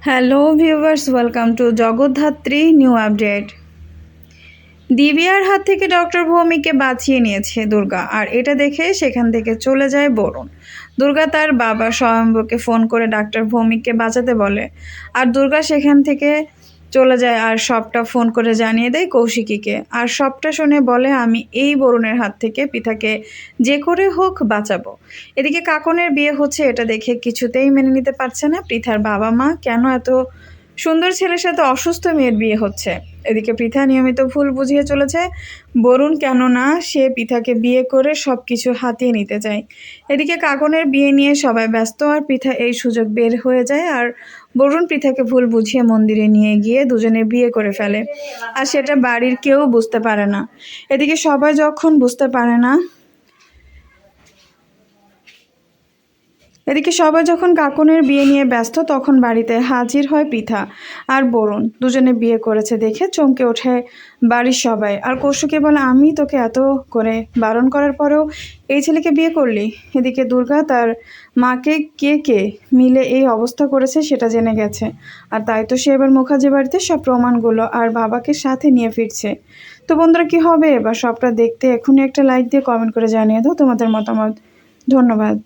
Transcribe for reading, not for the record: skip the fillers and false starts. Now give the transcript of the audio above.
Hello viewers, welcome to Jagaddhatri new update. দিব্যার হাত থেকে ডক্টর ভৌমিককে বাঁচিয়ে নিয়েছে দুর্গা, আর এটা দেখে সেখান থেকে চলে যায় বরুণ। দুর্গা তার বাবা স্বয়ম্ভকে ফোন করে ডাক্তার ভৌমিককে বাঁচাতে বলে, আর দুর্গা সেখান থেকে চলে যায় আর সবটা ফোন করে জানিয়ে দেয় কৌশিকীকে। আর সবটা শুনে বলে, আমি এই বরুণের হাত থেকে পিতাকে যে করে হোক বাঁচাবো। এদিকে কাকনের বিয়ে হচ্ছে, এটা দেখে কিছুতেই মেনে নিতে পারছে না পৃথার বাবা মা, কেন এত সুন্দর ছেলের সাথে অসুস্থ মেয়ের বিয়ে হচ্ছে। এদিকে পৃথা নিয়মিত ভুল বুঝিয়ে চলেছে বরুণ, কেননা সে পৃথাকে বিয়ে করে সব কিছু হাতিয়ে নিতে চায়। এদিকে কাকনের বিয়ে নিয়ে সবাই ব্যস্ত, আর পৃথা এই সুযোগ বের হয়ে যায়, আর বরুণ পৃথাকে ভুল বুঝিয়ে মন্দিরে নিয়ে গিয়ে দুজনে বিয়ে করে ফেলে, আর সেটা বাড়ির কেউ বুঝতে পারে না। এদিকে সবাই যখন বুঝতে পারে না, এদিকে সবাই যখন কাকনের বিয়ে নিয়ে ব্যস্ত, তখন বাড়িতে হাজির হয় পৃথা আর বরুণ। দুজনে বিয়ে করেছে দেখে চমকে ওঠে বাড়ির সবাই। আর কৌশিকী বলে, আমি তোকে এত করে বারণ করার পরেও এই ছেলেকে বিয়ে করলি। এদিকে দুর্গা তার মাকে কে কে মিলে এই অবস্থা করেছে সেটা জেনে গেছে, আর তাই তো সে এবার মুখার্জি বাড়িতে সব প্রমাণগুলো আর বাবাকে সাথে নিয়ে ফিরছে। তো বন্ধুরা, কি হবে এবার সবটা দেখতে এখনই একটা লাইক দিয়ে কমেন্ট করে জানিয়ে দাও তোমাদের মতামত। ধন্যবাদ।